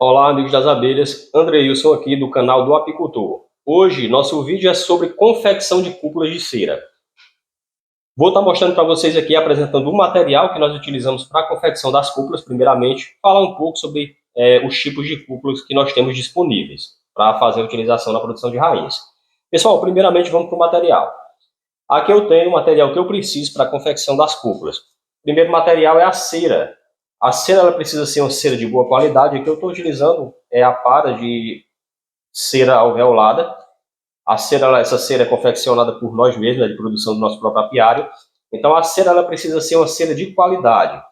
Olá, amigos das abelhas, Andreilson aqui do canal do Apicultor. Hoje, nosso vídeo é sobre confecção de cúpulas de cera. Vou estar mostrando para vocês aqui, apresentando o material que nós utilizamos para a confecção das cúpulas, primeiramente, falar um pouco sobre os tipos de cúpulas que nós temos disponíveis para fazer a utilização na produção de rainhas. Pessoal, primeiramente vamos para o material. Aqui eu tenho o material que eu preciso para a confecção das cúpulas. O primeiro material é a cera. A cera ela precisa ser uma cera de boa qualidade. Aqui eu estou utilizando a para de cera alveolada. Essa cera é confeccionada por nós mesmos, de produção do nosso próprio apiário. Então a cera ela precisa ser uma cera de qualidade.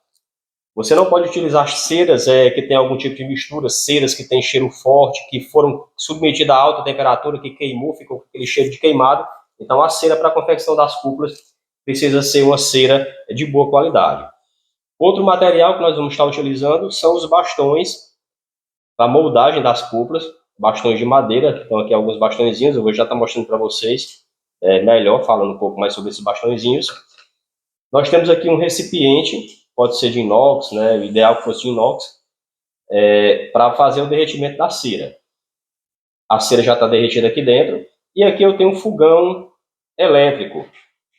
Você não pode utilizar ceras que tem algum tipo de mistura, ceras que têm cheiro forte, que foram submetidas a alta temperatura, que queimou, ficou com aquele cheiro de queimado. Então a cera para a confecção das cúpulas precisa ser uma cera de boa qualidade. Outro material que nós vamos estar utilizando são os bastões para moldagem das cúpulas, bastões de madeira, que estão aqui alguns bastõezinhos, eu vou já estar mostrando para vocês melhor, falando um pouco mais sobre esses bastõezinhos. Nós temos aqui um recipiente, pode ser de inox, né, o ideal que fosse de inox, para fazer o derretimento da cera. A cera já está derretida aqui dentro, e aqui eu tenho um fogão elétrico.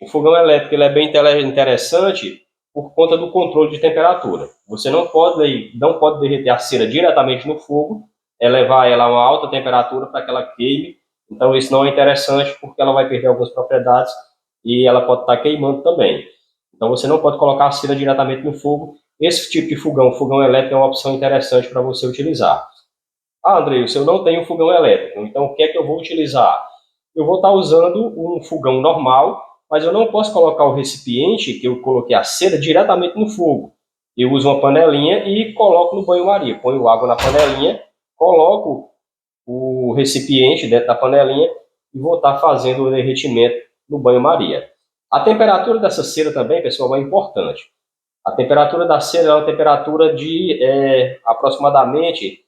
O fogão elétrico ele é bem interessante por conta do controle de temperatura. Você não pode derreter a cera diretamente no fogo, levar ela a uma alta temperatura para que ela queime. Então isso não é interessante porque ela vai perder algumas propriedades e ela pode estar queimando também. Então você não pode colocar a cera diretamente no fogo. Esse tipo de fogão elétrico é uma opção interessante para você utilizar. Ah, Andreilson, eu não tenho fogão elétrico, então o que é que eu vou utilizar? Eu vou estar usando um fogão normal, mas eu não posso colocar o recipiente que eu coloquei a cera diretamente no fogo. Eu uso uma panelinha e coloco no banho-maria. Ponho água na panelinha, coloco o recipiente dentro da panelinha e vou estar fazendo o derretimento no banho-maria. A temperatura dessa cera também, pessoal, é importante. A temperatura da cera é uma temperatura de aproximadamente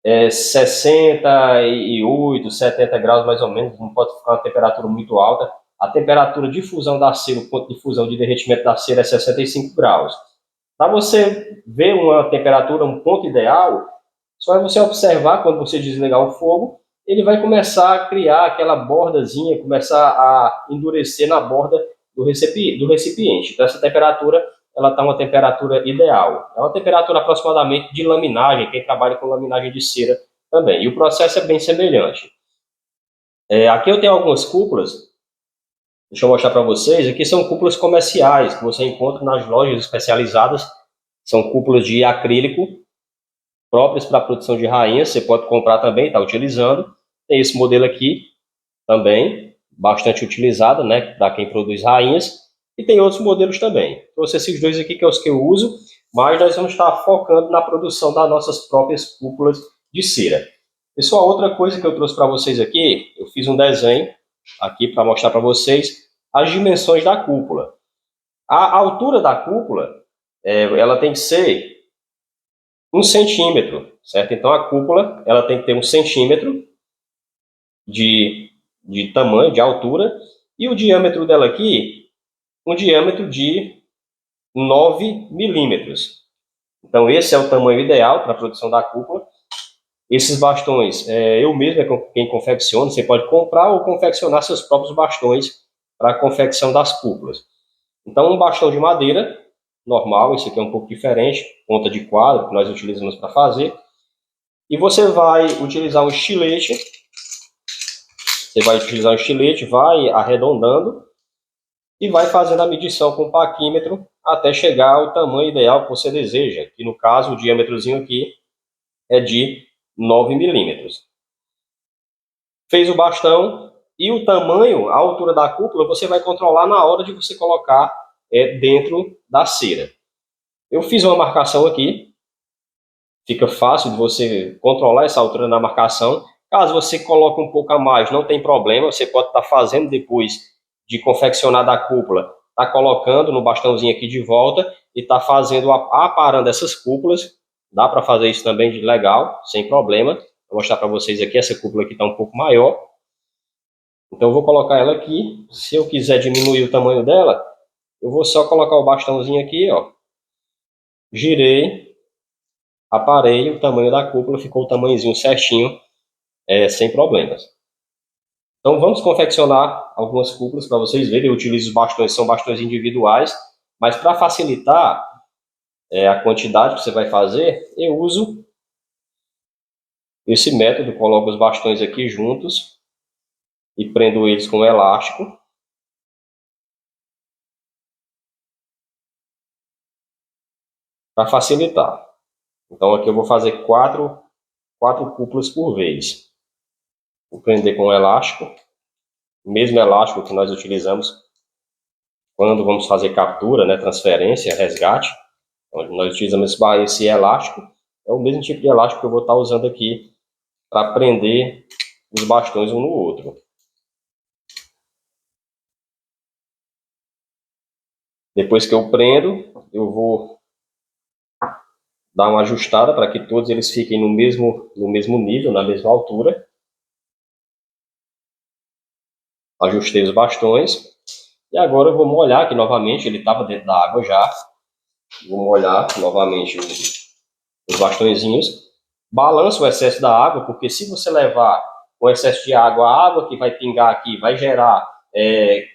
68, 70 graus mais ou menos, não pode ficar uma temperatura muito alta. A temperatura de fusão da cera, o ponto de fusão de derretimento da cera é 65 graus. Para você ver uma temperatura, um ponto ideal, só é você observar quando você desligar o fogo, ele vai começar a criar aquela bordazinha, começar a endurecer na borda do recipiente. Então essa temperatura ela está uma temperatura ideal. É uma temperatura aproximadamente de laminagem, quem trabalha com laminagem de cera também. E o processo é bem semelhante. Aqui eu tenho algumas cúpulas, deixa eu mostrar para vocês. Aqui são cúpulas comerciais que você encontra nas lojas especializadas. São cúpulas de acrílico, próprias para a produção de rainhas. Você pode comprar também, está utilizando. Tem esse modelo aqui também, bastante utilizado, né, para quem produz rainhas. E tem outros modelos também. Trouxe esses dois aqui que é os que eu uso, mas nós vamos estar focando na produção das nossas próprias cúpulas de cera. Pessoal, outra coisa que eu trouxe para vocês aqui, eu fiz um desenho aqui para mostrar para vocês as dimensões da cúpula. A altura da cúpula, ela tem que ser 1 centímetro, certo? Então a cúpula, ela tem que ter 1 centímetro de tamanho, de altura, e o diâmetro dela aqui, um diâmetro de 9 milímetros. Então esse é o tamanho ideal para a produção da cúpula. Esses bastões, eu mesmo é quem confecciona, você pode comprar ou confeccionar seus próprios bastões para a confecção das cúpulas. Então um bastão de madeira, normal, esse aqui é um pouco diferente, ponta de quadro, que nós utilizamos para fazer. E você vai utilizar um estilete, vai arredondando, e vai fazendo a medição com o paquímetro até chegar ao tamanho ideal que você deseja, que no caso o diâmetrozinho aqui é de 9 milímetros. Fez o bastão e o tamanho, a altura da cúpula, você vai controlar na hora de você colocar dentro da cera. Eu fiz uma marcação aqui, fica fácil de você controlar essa altura na marcação. Caso você coloque um pouco a mais, não tem problema, você pode estar fazendo depois de confeccionar da cúpula, tá colocando no bastãozinho aqui de volta e tá fazendo, aparando essas cúpulas. Dá para fazer isso também de legal, sem problema. Vou mostrar para vocês aqui, essa cúpula aqui está um pouco maior. Então eu vou colocar ela aqui. Se eu quiser diminuir o tamanho dela, eu vou só colocar o bastãozinho aqui, ó. Girei, aparei o tamanho da cúpula, ficou o tamanhozinho certinho, sem problemas. Então vamos confeccionar algumas cúpulas para vocês verem. Eu utilizo os bastões, são bastões individuais, mas para facilitar a quantidade que você vai fazer, eu uso esse método. Coloco os bastões aqui juntos e prendo eles com um elástico. Para facilitar. Então aqui eu vou fazer quatro cúpulas por vez. Vou prender com um elástico, o mesmo elástico que nós utilizamos quando vamos fazer captura, né, transferência, resgate. Onde nós utilizamos esse elástico, é o mesmo tipo de elástico que eu vou estar usando aqui para prender os bastões um no outro. Depois que eu prendo, eu vou dar uma ajustada para que todos eles fiquem no mesmo nível, na mesma altura. Ajustei os bastões. E agora eu vou molhar aqui novamente, ele estava dentro da água já. Vou molhar novamente os bastõezinhos. Balança o excesso da água, porque se você levar o excesso de água, a água que vai pingar aqui vai gerar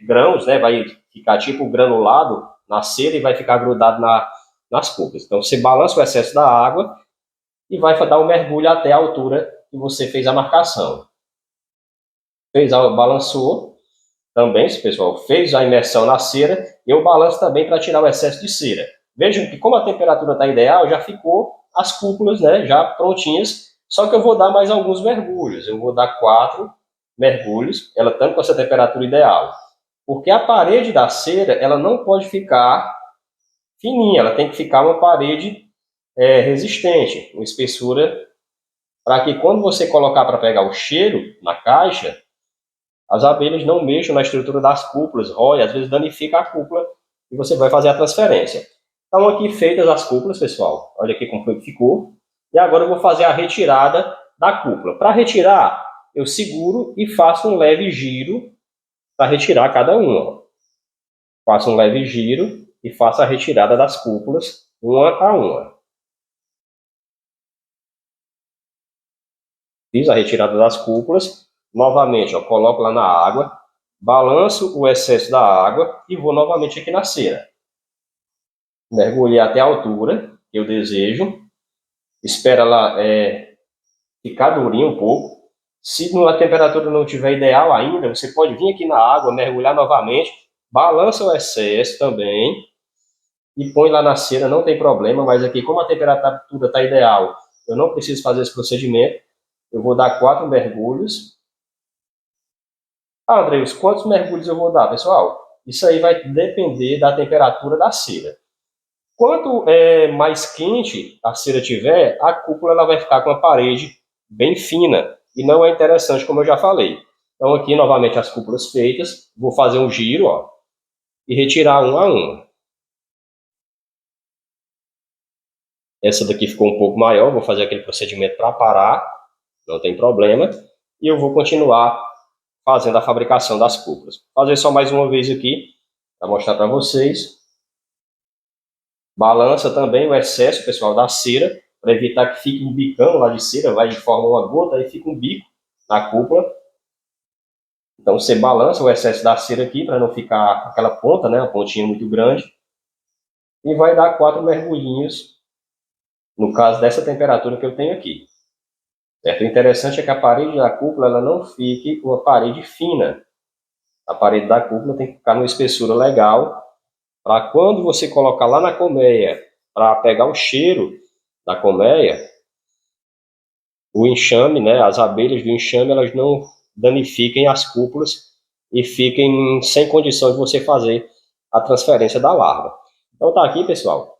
grãos, né? Vai ficar tipo granulado na cera e vai ficar grudado nas cúpulas. Então você balança o excesso da água e vai dar um mergulho até a altura que você fez a marcação. Balançou também, pessoal, fez a imersão na cera, eu balanço também para tirar o excesso de cera. Vejam que como a temperatura está ideal, já ficou as cúpulas, né, já prontinhas, só que eu vou dar mais alguns mergulhos. Eu vou dar 4 mergulhos, ela tanto com essa temperatura ideal. Porque a parede da cera, ela não pode ficar fininha, ela tem que ficar uma parede resistente, uma espessura, para que quando você colocar para pegar o cheiro na caixa, as abelhas não mexam na estrutura das cúpulas, rói, às vezes danifica a cúpula e você vai fazer a transferência. Então aqui feitas as cúpulas, pessoal, olha aqui como foi que ficou. E agora eu vou fazer a retirada da cúpula. Para retirar, eu seguro e faço um leve giro para retirar cada uma. Faço um leve giro e faço a retirada das cúpulas, uma a uma. Fiz a retirada das cúpulas. Novamente, ó, coloco lá na água, balanço o excesso da água e vou novamente aqui na cera. Mergulhei até a altura que eu desejo. Espera ela ficar durinha um pouco. Se a temperatura não estiver ideal ainda, você pode vir aqui na água, mergulhar novamente, balança o excesso também e põe lá na cera, não tem problema, mas aqui como a temperatura está ideal, eu não preciso fazer esse procedimento. Eu vou dar 4 mergulhos. Ah, Andreus, quantos mergulhos eu vou dar, pessoal? Isso aí vai depender da temperatura da cera. Quanto mais quente a cera tiver, a cúpula ela vai ficar com a parede bem fina e não é interessante, como eu já falei. Então aqui novamente as cúpulas feitas, vou fazer um giro, ó, e retirar uma a uma. Essa daqui ficou um pouco maior, vou fazer aquele procedimento para parar, não tem problema. E eu vou continuar fazendo a fabricação das cúpulas. Vou fazer só mais uma vez aqui, para mostrar para vocês. Balança também o excesso, pessoal, da cera, para evitar que fique um bicão lá de cera, vai de forma uma gota e fica um bico na cúpula. Então você balança o excesso da cera aqui, para não ficar aquela ponta, né, uma pontinha muito grande. E vai dar 4 mergulhinhos, no caso dessa temperatura que eu tenho aqui. Certo? O interessante é que a parede da cúpula ela não fique uma parede fina. A parede da cúpula tem que ficar numa espessura legal, para quando você colocar lá na colmeia, para pegar o cheiro da colmeia, o enxame, né, as abelhas do enxame, elas não danifiquem as cúpulas e fiquem sem condição de você fazer a transferência da larva. Então tá aqui, pessoal.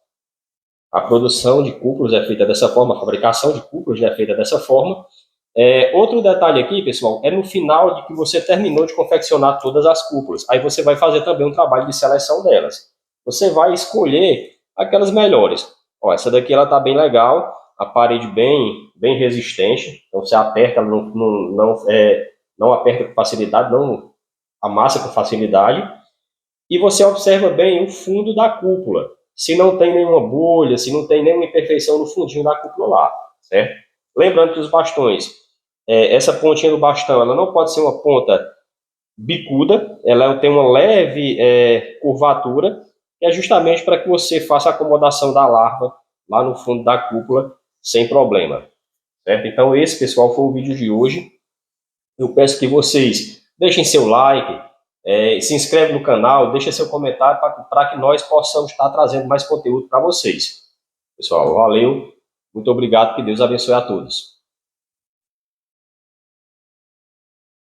A produção de cúpulas é feita dessa forma, a fabricação de cúpulas é feita dessa forma. Outro detalhe aqui, pessoal, é no final de que você terminou de confeccionar todas as cúpulas. Aí você vai fazer também um trabalho de seleção delas. Você vai escolher aquelas melhores. Ó, essa daqui ela tá bem legal, a parede bem resistente. Então você aperta, ela não aperta com facilidade, não amassa com facilidade. E você observa bem o fundo da cúpula. se não tem nenhuma bolha, se não tem nenhuma imperfeição no fundinho da cúpula lá, certo? Lembrando que os bastões, essa pontinha do bastão, ela não pode ser uma ponta bicuda, ela tem uma leve curvatura, que é justamente para que você faça a acomodação da larva lá no fundo da cúpula sem problema, certo? Então esse, pessoal, foi o vídeo de hoje. Eu peço que vocês deixem seu like, se inscreve no canal, deixa seu comentário para que nós possamos estar trazendo mais conteúdo para vocês. Pessoal, valeu, muito obrigado, que Deus abençoe a todos.